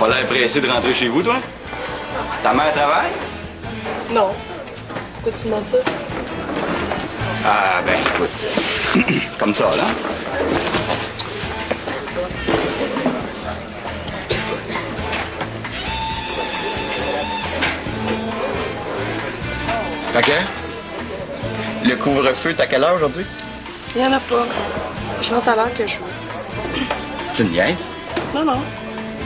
Pas l'air pressé de rentrer chez vous, toi? Ta mère travaille? Non. Pourquoi tu demandes ça? Ah, ben, écoute. Comme ça, là. OK. Le couvre-feu, t'as quelle heure aujourd'hui? Il y en a pas. Je rentre à l'heure que je veux. Tu me niaises? Non, non.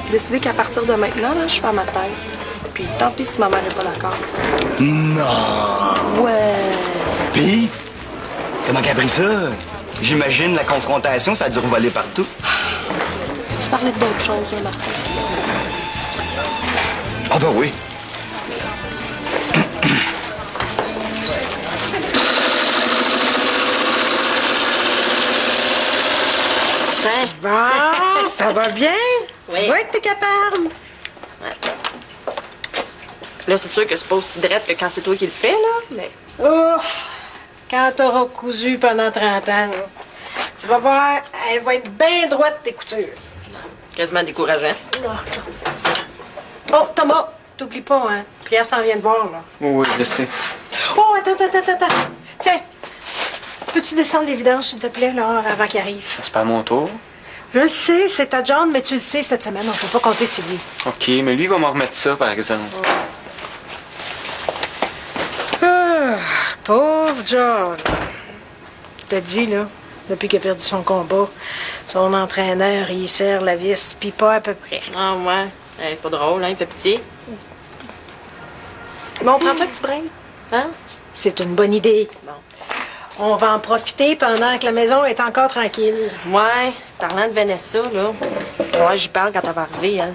J'ai décidé qu'à partir de maintenant, là, je fais à ma tête. Puis tant pis si ma mère n'est pas d'accord. Non! Ouais. Pis? Comment qu'elle a pris ça? J'imagine la confrontation, ça a dû revoler partout. Tu parlais d'autres choses, hein, Martin. Ah ben oui. Hein? Bon, ça va bien? Oui. Tu vois que t'es capable? Là, c'est sûr que c'est pas aussi drette que quand c'est toi qui le fais, là, mais... Ouf! Quand t'auras cousu pendant 30 ans, là, tu vas voir, elle va être bien droite tes coutures. Quasiment décourageant. Oh, Thomas, t'oublies pas, hein? Pierre s'en vient de voir, là. Oui, je sais. Oh, attends. Tiens, peux-tu descendre les vidanges, s'il te plaît, là, avant qu'il arrive? C'est pas à mon tour. Je le sais, c'est ta John, mais tu le sais, cette semaine, on peut pas compter sur lui. OK, mais lui, il va m'en remettre ça, par exemple. Ah, pauvre John. Je te dis, là, depuis qu'il a perdu son combat, son entraîneur, il serre la vis, pis pas à peu près. Ah, ouais. C'est pas drôle, hein, il fait pitié. Bon, on prend un petit break, hein? C'est une bonne idée. Bon. On va en profiter pendant que la maison est encore tranquille. Ouais, parlant de Vanessa, là, ouais, j'y parle quand elle va arriver, elle.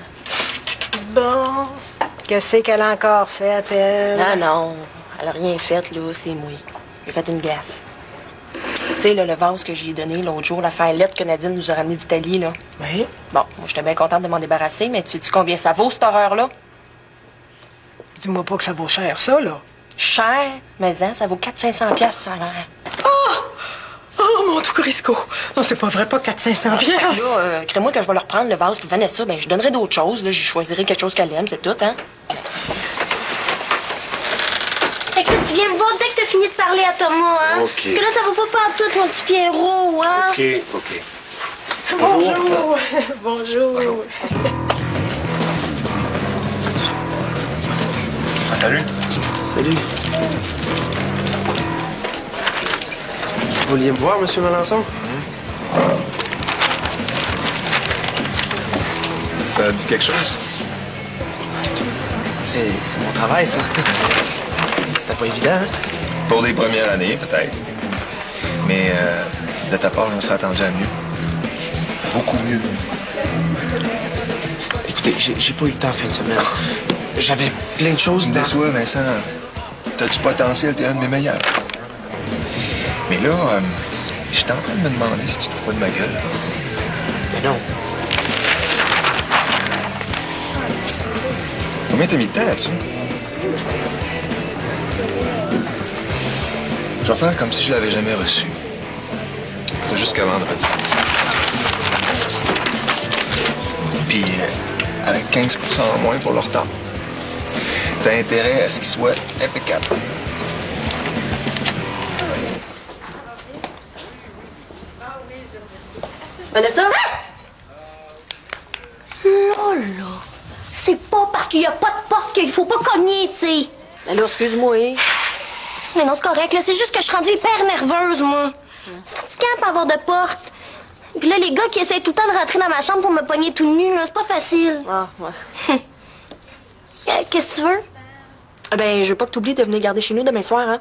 Bon, qu'est-ce qu'elle a encore fait, elle? Non, elle a rien fait, là, c'est moi. J'ai fait une gaffe. Tu sais, là, le vase que j'ai donné l'autre jour, l'affaire lettre que Nadine nous a ramené d'Italie, là. Oui? Bon, moi, j'étais bien contente de m'en débarrasser, mais tu sais combien ça vaut, cette horreur-là? Dis-moi pas que ça vaut cher, ça, là. Cher, mais hein, ça vaut 400-500 piastres, ça a l'air. Oh, mon tout Crisco! Non, c'est pas vrai, pas 400-500 piastres. Là, crée-moi que je vais leur prendre le vase pour Vanessa, ben je donnerai d'autres choses, là, je choisirai quelque chose qu'elle aime, c'est tout, hein? Fait que là, tu viens me voir dès que t'as fini de parler à Thomas, hein? OK. Parce que là, ça va pas partout, mon petit Pierrot, hein? OK. Bonjour. Bonjour. Salut. Salut. Vous vouliez me voir, Monsieur Melançon? Ça dit quelque chose? C'est mon travail, ça. C'était pas évident, hein? Pour les premières années, peut-être. Mais de ta part, on serait attendu à mieux. Beaucoup mieux. Écoutez, j'ai pas eu le temps en fin de semaine. J'avais plein de choses Tu me dans... déçois, Vincent. T'as du potentiel, t'es un de mes meilleurs. Mais là, j'étais en train de me demander si tu te fous pas de ma gueule. Mais non. Combien t'as mis de temps là-dessus? Je vais faire comme si je l'avais jamais reçu. C'était jusqu'à vendredi. Puis, avec 15 % en moins pour le retard. T'as intérêt à ce qu'il soit impeccable. Vanessa? Oh là! C'est pas parce qu'il y a pas de porte qu'il faut pas cogner, tu sais. Ben là, excuse-moi. Mais non, c'est correct, là. C'est juste que je suis rendue hyper nerveuse, moi. C'est fatigant pas avoir de porte. Puis là, les gars qui essaient tout le temps de rentrer dans ma chambre pour me pogner tout nu, là, c'est pas facile. Ah, ouais. Qu'est-ce que tu veux? Ah, ben, je veux pas que t'oublies de venir garder chez nous demain soir, hein?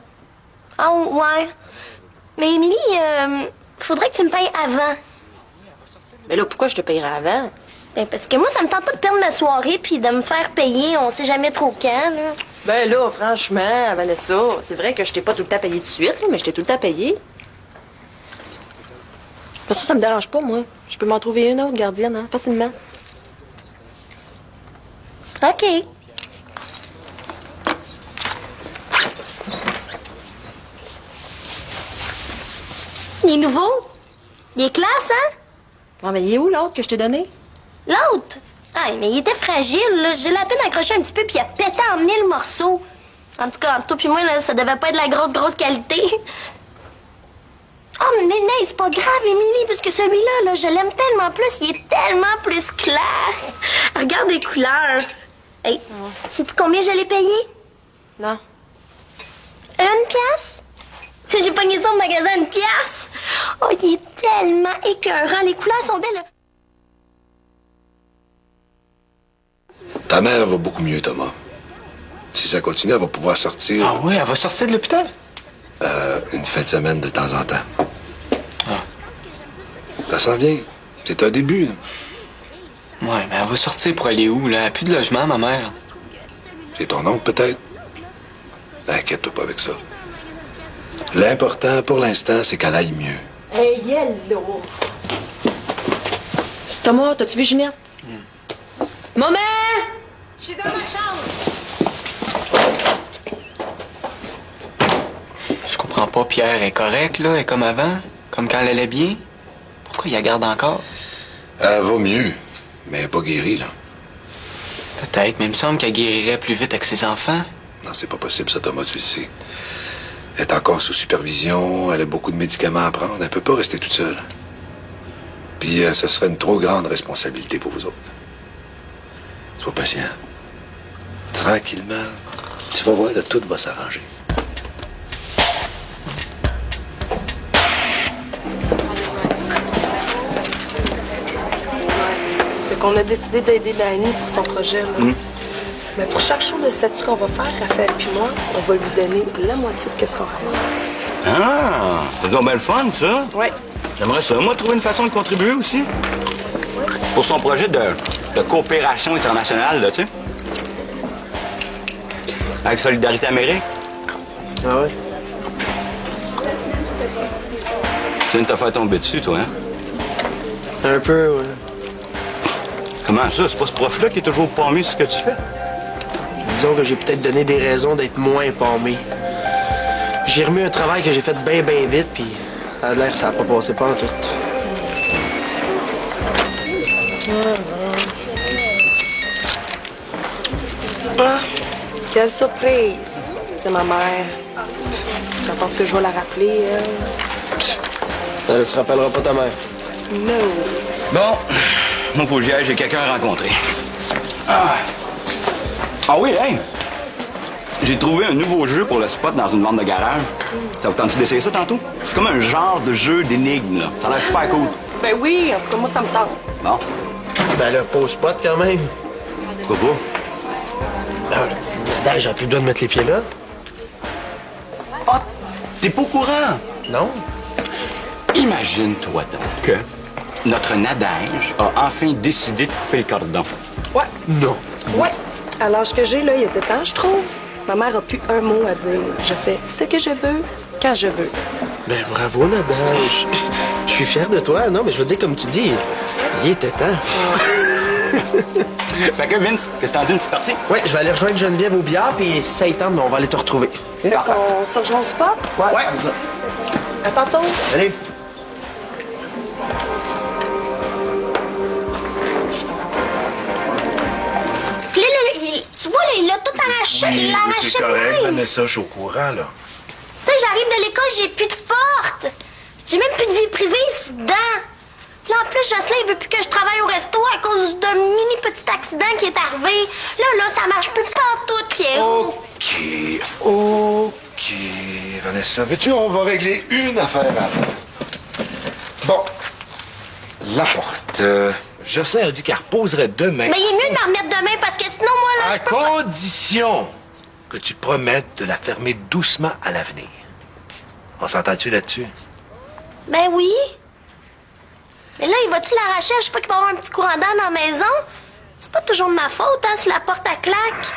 Ah, ouais. Mais Émilie, faudrait que tu me payes avant. Mais là, pourquoi je te payerais avant? Ben, parce que moi, ça me tente pas de perdre ma soirée puis de me faire payer, on sait jamais trop quand, là. Ben là, franchement, Vanessa, c'est vrai que je t'ai pas tout le temps payé tout de suite, là, mais je t'ai tout le temps payé. Parce que ça me dérange pas, moi. Je peux m'en trouver une autre gardienne, hein, facilement. OK. Il est nouveau? Il est classe, hein? Bon, mais il est où l'autre que je t'ai donné? L'autre? Ah, mais il était fragile, là. J'ai la peine accroché un petit peu, puis il a pété en 1000 morceaux. En tout cas, entre toi puis moi, là, ça devait pas être de la grosse qualité. Oh, mais c'est pas grave, Émilie, parce que celui-là, là, je l'aime tellement plus. Il est tellement plus classe. Regarde les couleurs. Hey, sais-tu combien je l'ai payé? Non. 1 pièce? J'ai pogné ça au magasin 1 pièce. Oh, il est tellement écœurant. Les couleurs sont belles. Ta mère va beaucoup mieux, Thomas. Si ça continue, elle va pouvoir sortir Ah oui, elle va sortir de l'hôpital? une fin de semaine de temps en temps. Ah. Ça s'en vient. C'est un début, là. Ouais, mais elle va sortir pour aller où, là? Elle a plus de logement, ma mère. C'est ton oncle, peut-être? Inquiète-toi pas avec ça. L'important, pour l'instant, c'est qu'elle aille mieux. Hey, hello! Thomas, t'as-tu vu Ginette? Maman! Je suis dans ma chambre. Je comprends pas, Pierre. Elle est correcte, là? Elle est comme avant? Comme quand elle allait bien? Pourquoi il la garde encore? Elle va mieux, mais elle n'est pas guérie, là. Peut-être, mais il me semble qu'elle guérirait plus vite avec ses enfants. Non, c'est pas possible, ça, Thomas, tu le sais. Elle est encore sous supervision, elle a beaucoup de médicaments à prendre, elle peut pas rester toute seule. Puis, ce serait une trop grande responsabilité pour vous autres. Sois patient. Tranquillement, tu vas voir, là, tout va s'arranger. Fait qu'on a décidé d'aider Danny pour son projet, là. Mais pour chaque show de statut qu'on va faire, Raphaël puis moi, on va lui donner la moitié de ce qu'on ramasse. Ah, c'est donc bien le fun, ça. Ouais. J'aimerais ça, moi, trouver une façon de contribuer aussi. Pour son projet de coopération internationale, là, tu sais. Avec Solidarité Amérique. Ah ouais? Tu viens de te faire tomber dessus, toi, hein? Un peu, ouais. Comment ça? C'est pas ce prof-là qui est toujours paumé sur ce que tu fais? Disons que j'ai peut-être donné des raisons d'être moins paumé. J'ai remis un travail que j'ai fait bien vite, puis ça a l'air que ça n'a pas passé pas en tout. Ah, quelle surprise! C'est ma mère. Tu penses que je vais la rappeler, elle? Tu te rappelleras pas ta mère. No. Bon, moi, faut que j'y aille, j'ai quelqu'un à rencontrer. Ah oui, hey! J'ai trouvé un nouveau jeu pour le spot dans une vente de garage. Ça vous tente d'essayer ça tantôt? C'est comme un genre de jeu d'énigmes, là. Ça a l'air super cool. Ben oui, en tout cas, moi, ça me tente. Bon, Ben là, pause spot quand même. pourquoi pas? Là, j'ai plus le droit de mettre les pieds là. Ah, t'es pas au courant? Non? Imagine-toi donc que notre Nadège a enfin décidé de couper le cordon. Ouais. Non. Ouais. À l'âge que j'ai, là, il était temps, je trouve. Ma mère a plus un mot à dire. Je fais ce que je veux, quand je veux. Ben bravo, Nadège. Je suis fier de toi. Non, mais je veux dire, comme tu dis, il était temps. Fait que Vince, qu'est-ce que t'en dis, une petite partie? Ouais, je vais aller rejoindre Geneviève au billard, puis si ça y tente, on va aller te retrouver. Fait qu'on se rejoint au spot? Ouais. c'est ça. À tantôt. Allez. Puis là, tu vois, là, il a tout arraché. Il l'a arraché de même. Vanessa, je suis au courant, là. Tu sais, j'arrive de l'école, j'ai plus de porte. J'ai même plus de vie privée ici dedans. Puis là, en plus, Jocelyn, il veut plus que je travaille au resto à cause d'un mini petit accident qui est arrivé. Là, ça marche plus partout, Pierrot. OK, Vanessa. Veux-tu, on va régler une affaire à la fois. Bon. La porte. Jocelyn a dit qu'elle reposerait demain. Mais il est mieux de m'en remettre demain parce que sinon, moi, là, À je peux pas... condition que tu promettes de la fermer doucement à l'avenir. On s'entend-tu là-dessus? Ben oui. Mais là, il va-tu l'arracher? Je sais pas qu'il va y avoir un petit courant d'air dans la maison. C'est pas toujours de ma faute, hein, si la porte, elle claque.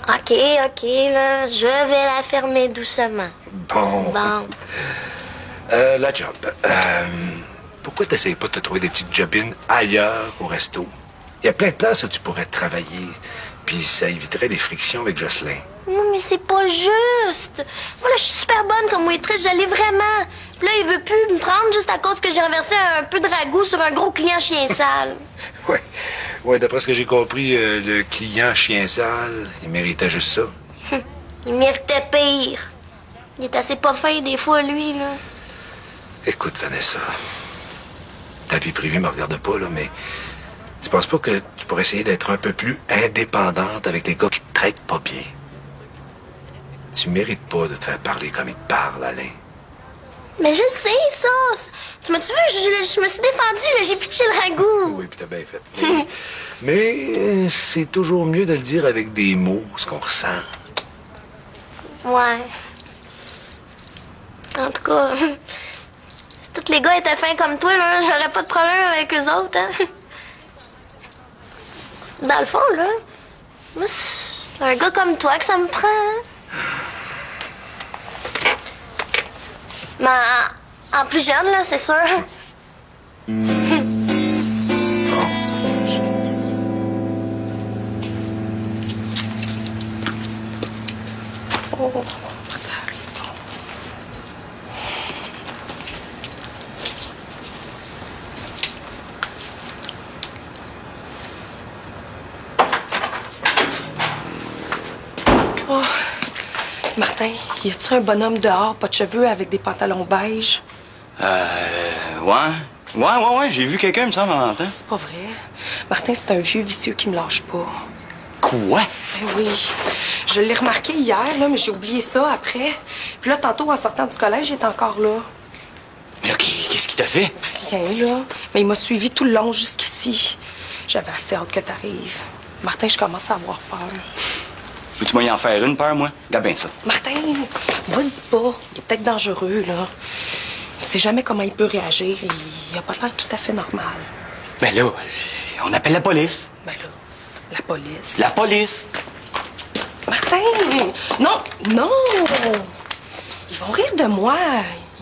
OK, là, je vais la fermer doucement. Bon. Bon. La job. Pourquoi t'essayes pas de te trouver des petites jobines ailleurs au resto? Il y a plein de places où tu pourrais travailler, puis ça éviterait les frictions avec Jocelyn. Oui, mais c'est pas juste. Moi, là, je suis super bonne comme waitress, je l'ai vraiment. Puis là, il veut plus me prendre juste à cause que j'ai renversé un peu de ragoût sur un gros client chien sale. Ouais. Ouais, d'après ce que j'ai compris, le client chien sale, il méritait juste ça. Il méritait pire. Il est assez pas fin des fois, lui, là. Écoute, Vanessa, ta vie privée me regarde pas, là, mais tu penses pas que tu pourrais essayer d'être un peu plus indépendante avec les gars qui te traitent pas bien? Tu mérites pas de te faire parler comme ils te parlent, Alain. Mais je sais, ça. Tu m'as-tu vu? Je me suis défendue, là. J'ai pitché le ragoût. Oui, puis t'as bien fait. Mais c'est toujours mieux de le dire avec des mots, ce qu'on ressent. Ouais. En tout cas, si tous les gars étaient fins comme toi, là, j'aurais pas de problème avec eux autres, hein. Dans le fond, là, moi, c'est un gars comme toi que ça me prend, hein. Mais en plus jeune, là, c'est sûr. Oh. Oh. Martin, y a-tu un bonhomme dehors, pas de cheveux, avec des pantalons beige? Ouais, j'ai vu quelqu'un, me semble, en matin. C'est pas vrai. Martin, c'est un vieux vicieux qui me lâche pas. Quoi? Ben oui. Je l'ai remarqué hier, là, mais j'ai oublié ça après. Puis là, tantôt, en sortant du collège, il est encore là. Mais là, qu'est-ce qu'il t'a fait? Rien, là. Mais il m'a suivi tout le long jusqu'ici. J'avais assez hâte que t'arrives. Martin, je commence à avoir peur. Veux-tu m'y en faire une peur, moi? Regarde bien ça. Martin, vas-y pas. Il est peut-être dangereux, là. On sait jamais comment il peut réagir. Il a pas l'air tout à fait normal. Ben là, on appelle la police. Ben là, la police. La police! Martin! Non! Non! Ils vont rire de moi.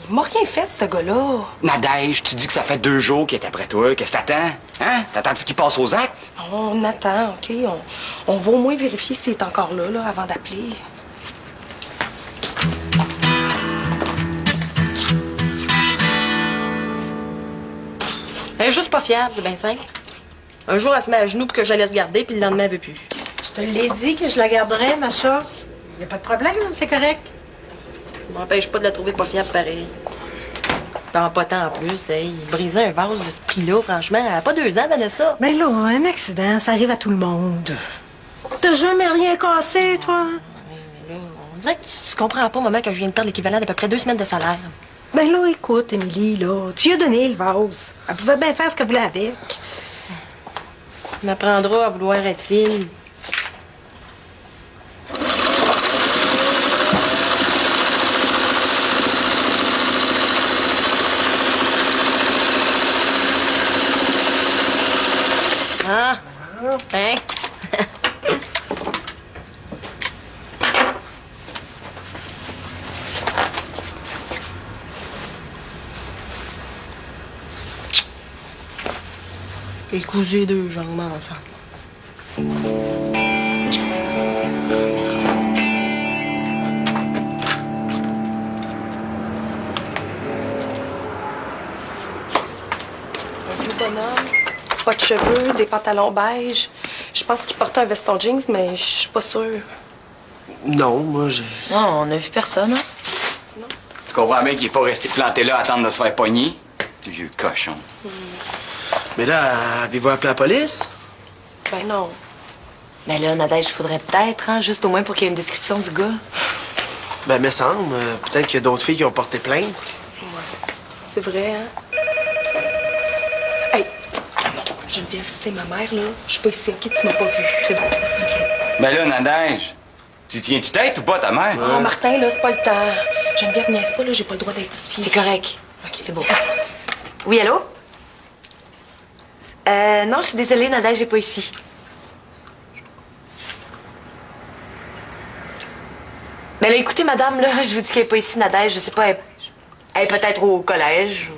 Il m'a rien fait, ce gars-là. Nadège, tu dis que ça fait 2 jours qu'il est après toi. Qu'est-ce que t'attends? Hein? T'attends-tu qu'il passe aux actes? On attend, OK? On va au moins vérifier s'il est encore là, avant d'appeler. Elle est juste pas fiable, c'est bien simple. Un jour, elle se met à genoux pour que je la laisse garder, puis le lendemain, elle veut plus. Je te l'ai dit que je la garderais, ma chat. Y a pas de problème, c'est correct. Ça m'empêche pas de la trouver pas fiable pareil. Pas tant en plus, hey. Briser un vase de ce prix-là, franchement, elle a pas 2 ans, Vanessa. Ben là, un accident, ça arrive à tout le monde. T'as jamais rien cassé, toi? Mais là, on dirait que tu comprends pas, maman, que je viens de perdre l'équivalent d'à peu près 2 semaines de salaire. Ben là, écoute, Émilie, là, tu lui as donné le vase. Elle pouvait bien faire ce qu'elle voulait avec. Elle m'apprendra à vouloir être fine. Ah! Hein? Et couser 2 jambes ensemble. Un vieux bonhomme, pas de cheveux, des pantalons beige. Je pense qu'il portait un veston jeans, mais je suis pas sûre. Non, moi, j'ai... Non, on n'a vu personne, hein? Tu comprends bien qu'il est pas resté planté là à attendre de se faire pogner? Vieux cochon. Mais là, avez-vous appelé la police? Ben non. Mais là, Nadège, il faudrait peut-être, hein, juste au moins pour qu'il y ait une description du gars. Ben, me semble. Peut-être qu'il y a d'autres filles qui ont porté plainte. C'est vrai, hein? Hey! Geneviève, c'est ma mère, là. Je suis pas ici, OK? Tu m'as pas vu. C'est bon. Ben là, Nadège, tu tiens-tu tête ou pas, ta mère? Oh, Martin, là, c'est pas le temps. Geneviève, niaise pas, là, j'ai pas le droit d'être ici. C'est correct. OK. C'est beau. Oui, allô? Non, je suis désolée, Nadège n'est pas ici. Mais là, écoutez, madame, là, je vous dis qu'elle n'est pas ici, Nadège. Je sais pas, elle est peut-être au collège.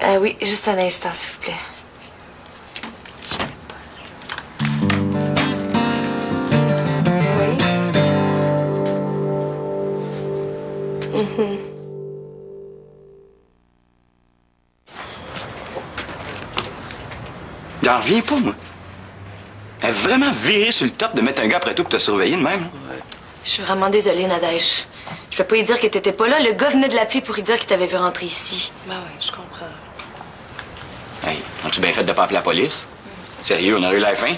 Oui, juste un instant, s'il vous plaît. Oui. J'en reviens pas, moi. Elle a vraiment viré sur le top de mettre un gars après tout pour te surveiller de même. Je suis vraiment désolée, Nadège. Je vais pas lui dire que t'étais pas là. Le gars venait de l'appeler pour lui dire qu'il t'avait vu rentrer ici. Ben oui, je comprends. Hey, as-tu bien fait de pas appeler la police? Sérieux, on aurait eu la fin?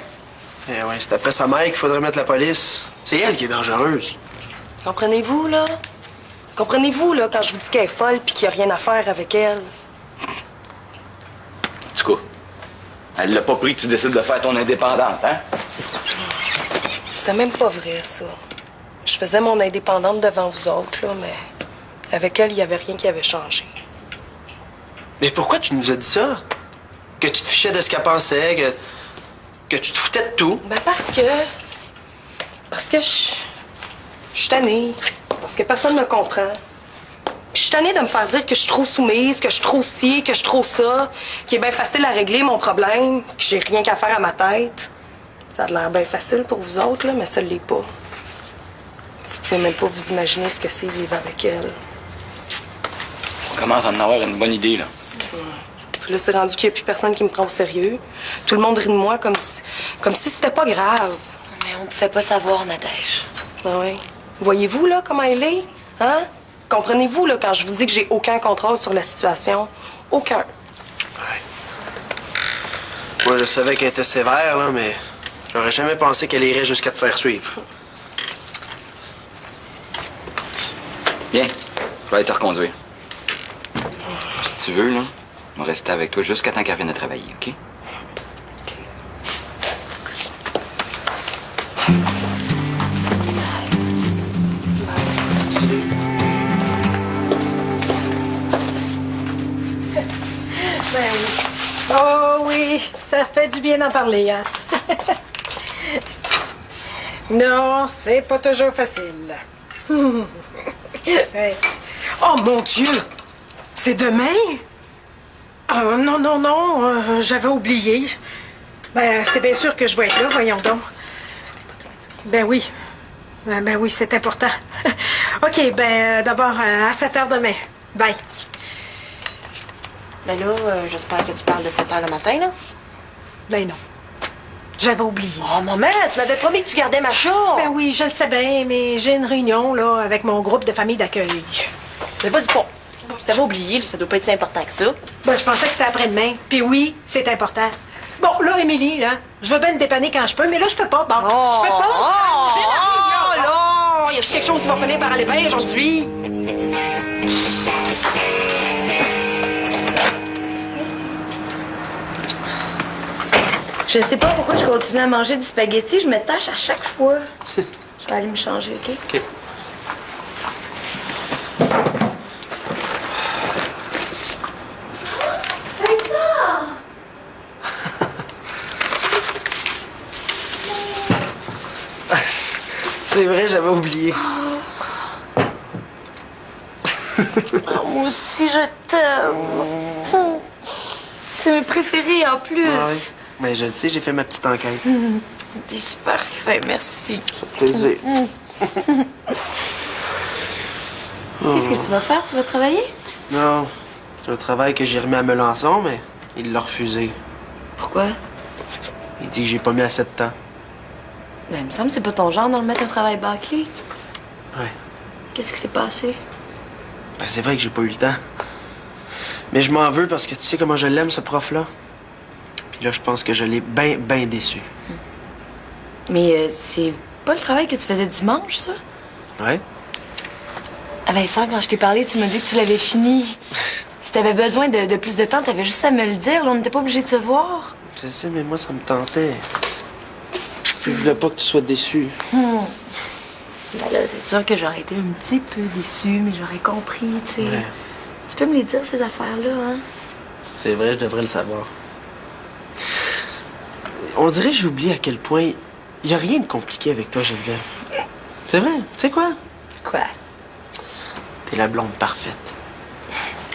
Eh ouais, c'est après sa mère qu'il faudrait mettre la police. C'est elle qui est dangereuse. Comprenez-vous, là? Comprenez-vous, là, quand je vous dis qu'elle est folle puis qu'il n'y a rien à faire avec elle? En tout cas, elle l'a pas pris que tu décides de faire ton indépendante, hein? C'était même pas vrai, ça. Je faisais mon indépendante devant vous autres, là, mais avec elle, il y avait rien qui avait changé. Mais pourquoi tu nous as dit ça? Que tu te fichais de ce qu'elle pensait, que tu te foutais de tout? Ben parce que je suis tannée. Parce que personne ne me comprend. Puis je suis tannée de me faire dire que je suis trop soumise, que je suis trop ci, que je suis trop ça, qu'il est bien facile à régler mon problème, que j'ai rien qu'à faire à ma tête. Ça a l'air bien facile pour vous autres, là, mais ça ne l'est pas. Vous pouvez même pas vous imaginer ce que c'est vivre avec elle. On commence à en avoir une bonne idée, là. Puis là, c'est rendu qu'il n'y a plus personne qui me prend au sérieux. Tout le monde rit de moi comme si c'était pas grave. Mais on pouvait pas savoir, Nadège. Ah oui. Voyez-vous, là, comment elle est? Hein? Comprenez-vous, là, quand je vous dis que j'ai aucun contrôle sur la situation? Aucun. Ouais. Moi, je savais qu'elle était sévère, là, mais j'aurais jamais pensé qu'elle irait jusqu'à te faire suivre. Viens, je vais aller te reconduire. Si tu veux, là, on va rester avec toi jusqu'à temps qu'elle revienne à travailler, OK? Ben oui. Oh oui, ça fait du bien d'en parler, hein? Non, c'est pas toujours facile. Ouais. Oh mon Dieu! C'est demain? Non, non, non, j'avais oublié. Ben, c'est bien sûr que je vais être là, voyons donc. Ben oui. Ben oui, c'est important. OK, ben d'abord à 7 h demain. Bye. Ben là, j'espère que tu parles de 7 h le matin, là. Ben non. J'avais oublié. Oh, maman, tu m'avais promis que tu gardais ma chambre. Ben oui, je le sais bien, mais j'ai une réunion, là, avec mon groupe de famille d'accueil. Mais vas-y pas. Si t'avais oublié, là, ça doit pas être si important que ça. Ben, je pensais que c'était après-demain. Puis oui, c'est important. Bon, là, Émilie, hein, je veux bien te dépanner quand je peux, mais là, je peux pas. Bon, je peux pas. J'ai la réunion, là. Il y a quelque chose qui va finir par aller bien aujourd'hui. Je sais pas pourquoi je continue à manger du spaghetti. Je me tâche à chaque fois. Je vais aller me changer, OK? OK. C'est vrai, j'avais oublié. Moi aussi, je t'aime. C'est mes préférés en plus. Ah oui. Mais je le sais, j'ai fait ma petite enquête. T'es super fin, merci. Plaisir. Qu'est-ce que tu vas faire? Tu vas travailler? Non, c'est un travail que j'ai remis à Melançon, mais il l'a refusé. Pourquoi? Il dit que j'ai pas mis assez de temps. Ben, il me semble que c'est pas ton genre de remettre un travail bâclé. Ouais. Qu'est-ce qui s'est passé? Ben, c'est vrai que j'ai pas eu le temps. Mais je m'en veux parce que tu sais comment je l'aime, ce prof-là. Puis là, je pense que je l'ai bien déçu. Mais c'est pas le travail que tu faisais dimanche, ça? Ouais? Ah, Vincent, quand je t'ai parlé, tu m'as dit que tu l'avais fini. Si t'avais besoin de plus de temps, t'avais juste à me le dire. Là, on n'était pas obligé de se voir. Je sais, mais moi, ça me tentait. Puis je voulais pas que tu sois déçu. Ben là, c'est sûr que j'aurais été un petit peu déçue, mais j'aurais compris, tu sais. Ouais. Tu peux me les dire, ces affaires-là, hein? C'est vrai, je devrais le savoir. On dirait que j'oublie à quel point il y a rien de compliqué avec toi, Geneviève. C'est vrai. Tu sais quoi? Quoi? T'es la blonde parfaite.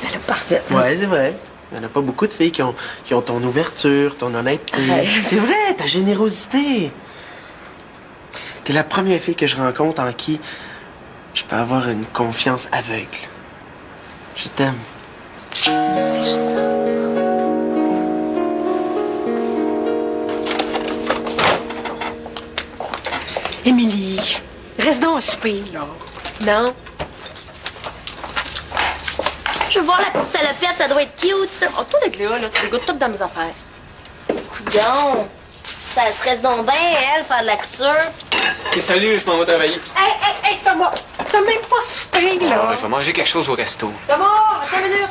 Elle est parfaite. Ouais, c'est vrai. Il n'y en a pas beaucoup de filles qui ont ton ouverture, ton honnêteté. Ouais. C'est vrai, ta générosité. T'es la première fille que je rencontre en qui je peux avoir une confiance aveugle. Je t'aime. Émilie, reste donc à souper, là. Non. Je veux voir la petite salopette, ça doit être cute, ça. Oh, toi, les gars, là, tu dégoûtes tout dans mes affaires. Coudon. Ça stresse donc bien, elle, faire de la couture. OK, salut, je m'en vais travailler. Hey, Thomas, t'as même pas souper, là. Ah, je vais manger quelque chose au resto. Thomas, attends une minute.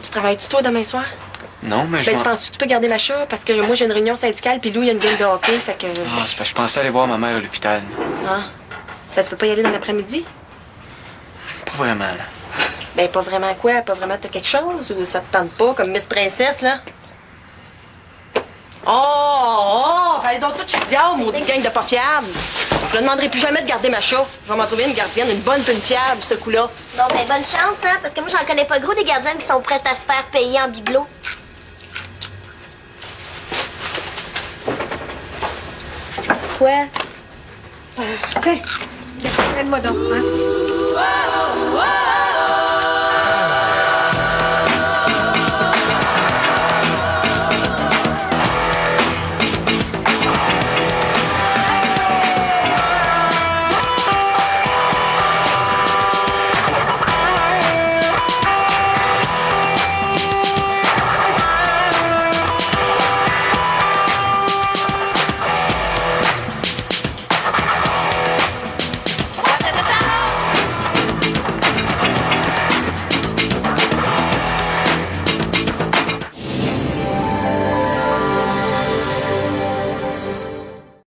Tu travailles-tu, toi, demain soir? Non, mais je Ben, tu penses que tu peux garder ma chat? Parce que moi, j'ai une réunion syndicale, puis Lou, il y a une game de hockey, fait que... Ah, c'est parce que je pensais aller voir ma mère à l'hôpital. Ah. Ben, tu peux pas y aller dans l'après-midi? Pas vraiment, là. Ben, pas vraiment quoi? Pas vraiment t'as quelque chose? Ou ça te tente pas, comme Miss Princesse, là? Oh! Fallait donc tout chez le diable, maudite gang de pas fiable. Je ne demanderai plus jamais de garder ma chat. Je vais m'en trouver une gardienne, une bonne puis une fiable, ce coup-là. Bon, ben, bonne chance, hein, parce que moi, j'en connais pas gros des gardiennes qui sont prêtes à se faire payer en bibelot. Quoi? Tiens, aide-moi donc, hein.